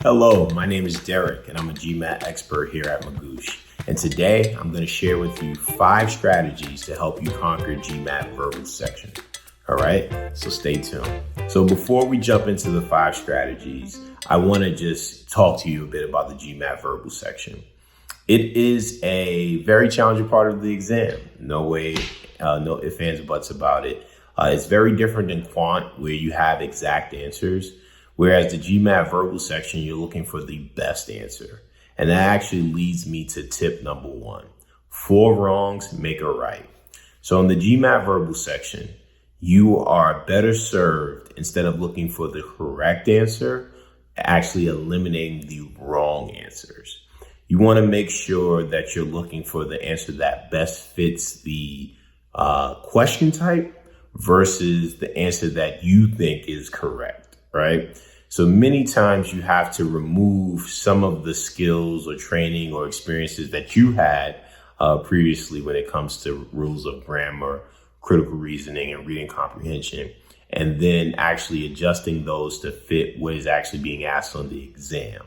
Hello, my name is Derrick, and I'm a GMAT expert here at Magoosh. And today, I'm going to share with you 5 strategies to help you conquer GMAT verbal section. All right, so stay tuned. So before we jump into the 5 strategies, I want to just talk to you a bit about the GMAT verbal section. It is a very challenging part of the exam. No ifs, ands, or buts about it. It's very different than quant, where you have exact answers. Whereas the GMAT verbal section, you're looking for the best answer. And that actually leads me to tip number 1. 4 wrongs make a right. So in the GMAT verbal section, you are better served, instead of looking for the correct answer, actually eliminating the wrong answers. You want to make sure that you're looking for the answer that best fits the question type versus the answer that you think is correct, right? So many times you have to remove some of the skills or training or experiences that you had previously when it comes to rules of grammar, critical reasoning, and reading comprehension, and then actually adjusting those to fit what is actually being asked on the exam.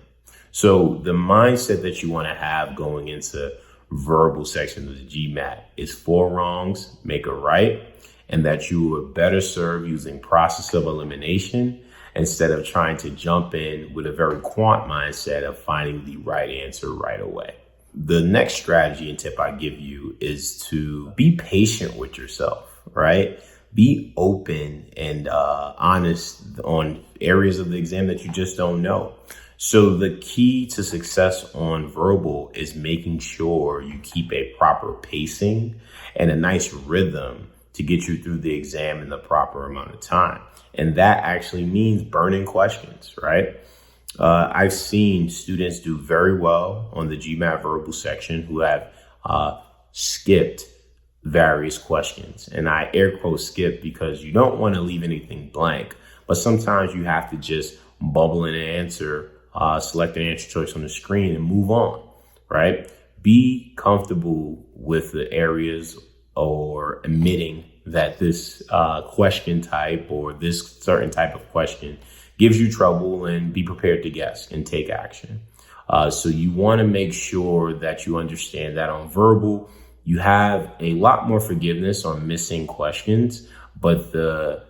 So the mindset that you want to have going into verbal section of the GMAT is 4 wrongs make a right, and that you are better served using process of elimination instead of trying to jump in with a very quant mindset of finding the right answer right away. The next strategy and tip I give you is to be patient with yourself, right? Be open and honest on areas of the exam that you just don't know. So the key to success on verbal is making sure you keep a proper pacing and a nice rhythm to get you through the exam in the proper amount of time. And that actually means burning questions, right? I've seen students do very well on the GMAT verbal section who have skipped various questions. And I air quote skip because you don't want to leave anything blank, but sometimes you have to just bubble in an answer, select an answer choice on the screen and move on, right? Be comfortable with the areas or admitting that this question type or this certain type of question gives you trouble, and be prepared to guess and take action. So you want to make sure that you understand that on verbal, you have a lot more forgiveness on missing questions, but the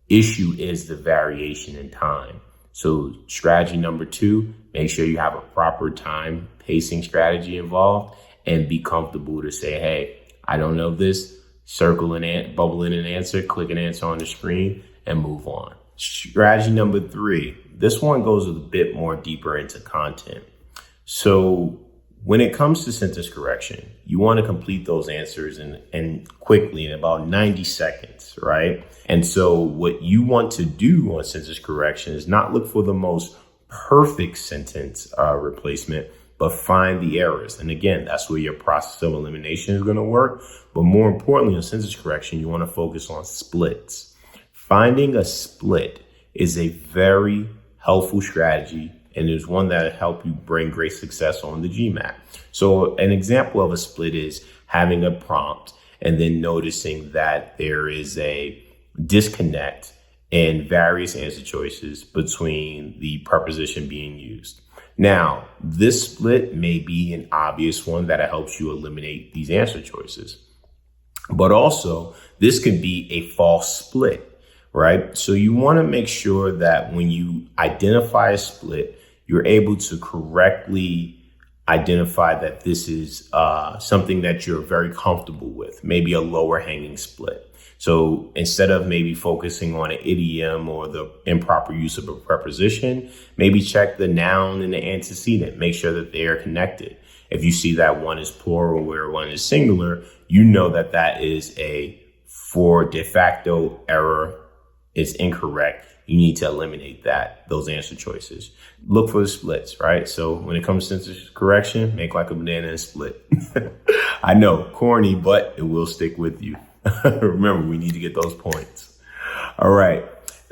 issue is the variation in time. So strategy number 2, make sure you have a proper time pacing strategy involved, and be comfortable to say, hey, I don't know this. Circle and bubble in an answer, click an answer on the screen, and move on. Strategy number 3, this one goes a bit more deeper into content. So when it comes to sentence correction, you want to complete those answers and quickly in about 90 seconds, right? And so what you want to do on sentence correction is not look for the most perfect sentence replacement, but find the errors. And again, that's where your process of elimination is going to work. But more importantly, on sentence correction, you want to focus on splits. Finding a split is a very helpful strategy, and is one that will help you bring great success on the GMAT. So an example of a split is having a prompt and then noticing that there is a disconnect in various answer choices between the preposition being used. Now, this split may be an obvious one that helps you eliminate these answer choices. But also, this could be a false split, right? So you want to make sure that when you identify a split, you're able to correctly identify that this is something that you're very comfortable with, maybe a lower hanging split. So instead of maybe focusing on an idiom or the improper use of a preposition, maybe check the noun and the antecedent, make sure that they are connected. If you see that one is plural where one is singular, you know that that is a for de facto error, is incorrect. You need to eliminate those answer choices. Look for the splits, right? So when it comes to sentence correction, make like a banana and split. I know, corny, but it will stick with you. Remember, we need to get those points. All right.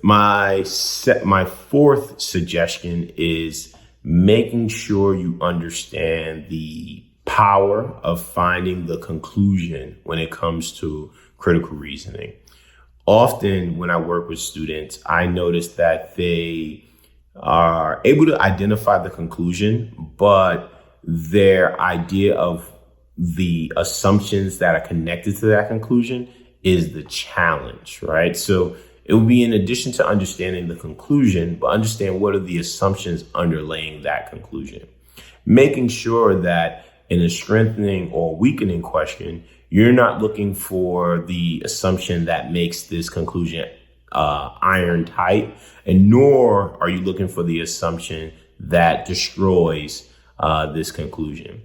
My 4th suggestion is making sure you understand the power of finding the conclusion when it comes to critical reasoning. Often when I work with students, I notice that they are able to identify the conclusion, but their idea of the assumptions that are connected to that conclusion is the challenge, right? So it will be in addition to understanding the conclusion, but understand what are the assumptions underlying that conclusion. Making sure that in a strengthening or weakening question, you're not looking for the assumption that makes this conclusion iron tight, and nor are you looking for the assumption that destroys this conclusion.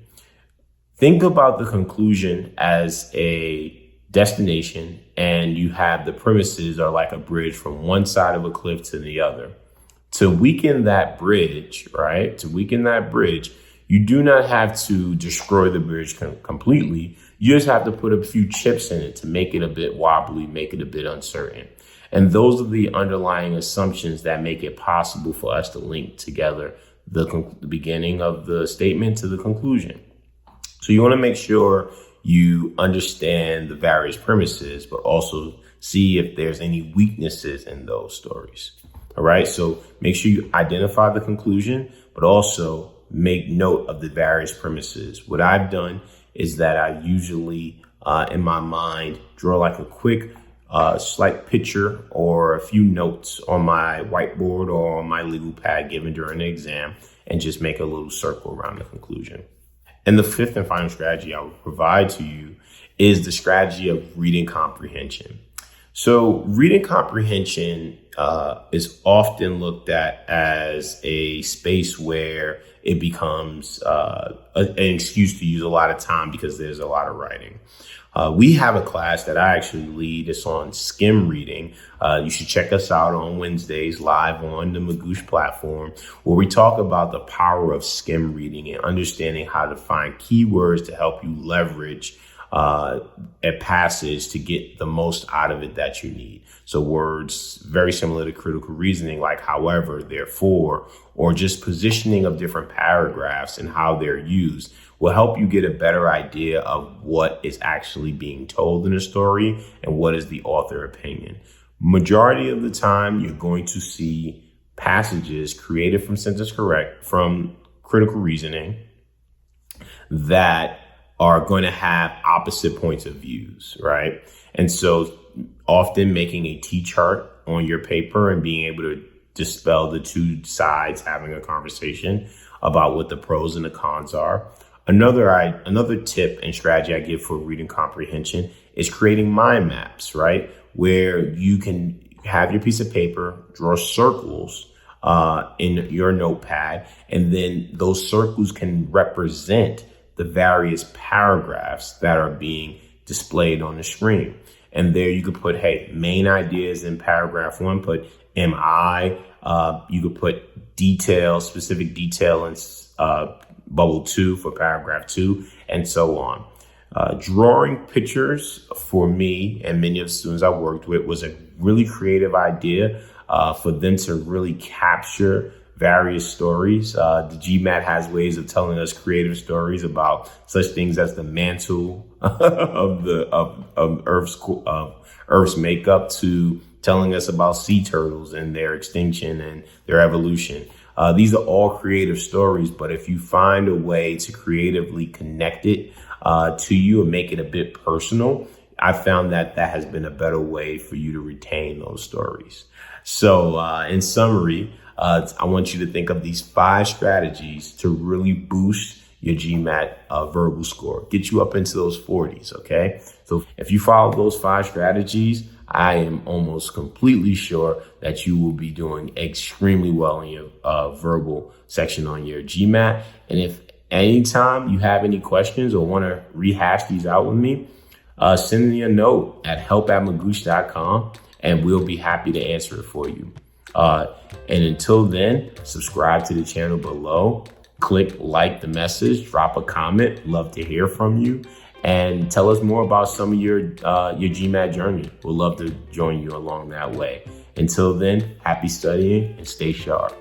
Think about the conclusion as a destination, and you have the premises are like a bridge from one side of a cliff to the other. To weaken that bridge, right? To weaken that bridge, you do not have to destroy the bridge completely. You just have to put a few chips in it to make it a bit wobbly, make it a bit uncertain. And those are the underlying assumptions that make it possible for us to link together the beginning of the statement to the conclusion. So you want to make sure you understand the various premises, but also see if there's any weaknesses in those stories. All right. So make sure you identify the conclusion, but also make note of the various premises. What I've done is that I usually, in my mind, draw like a quick slight picture or a few notes on my whiteboard or on my legal pad given during the exam, and just make a little circle around the conclusion. And the fifth and final strategy I will provide to you is the strategy of reading comprehension. So reading comprehension is often looked at as a space where it becomes an excuse to use a lot of time because there's a lot of writing. We have a class that I actually lead. It's on skim reading. You should check us out on Wednesdays live on the Magoosh platform, where we talk about the power of skim reading and understanding how to find keywords to help you leverage a passage to get the most out of it that you need. So words very similar to critical reasoning, like however, therefore, or just positioning of different paragraphs and how they're used will help you get a better idea of what is actually being told in a story and what is the author opinion. Majority of the time, you're going to see passages created from critical reasoning that are going to have opposite points of views, right? And so often making a T-chart on your paper and being able to dispel the two sides, having a conversation about what the pros and the cons are. Another tip and strategy I give for reading comprehension is creating mind maps, right? Where you can have your piece of paper, draw circles in your notepad, and then those circles can represent the various paragraphs that are being displayed on the screen. And there you could put, hey, main ideas in paragraph 1, put MI. You could put detail, specific detail in bubble 2 for paragraph 2, and so on. Drawing pictures for me and many of the students I worked with was a really creative idea for them to really capture various stories. The GMAT has ways of telling us creative stories about such things as the mantle of Earth's makeup to telling us about sea turtles and their extinction and their evolution. These are all creative stories, but if you find a way to creatively connect it to you and make it a bit personal, I found that has been a better way for you to retain those stories. So in summary, I want you to think of these 5 strategies to really boost your GMAT verbal score, get you up into those 40s, okay? So if you follow those 5 strategies, I am almost completely sure that you will be doing extremely well in your verbal section on your GMAT. And if anytime you have any questions or want to rehash these out with me, send me a note at help@magoosh.com and we'll be happy to answer it for you. And until then, subscribe to the channel below, click like the message, drop a comment. Love to hear from you. And tell us more about some of your GMAT journey. We'd love to join you along that way. Until then, happy studying and stay sharp.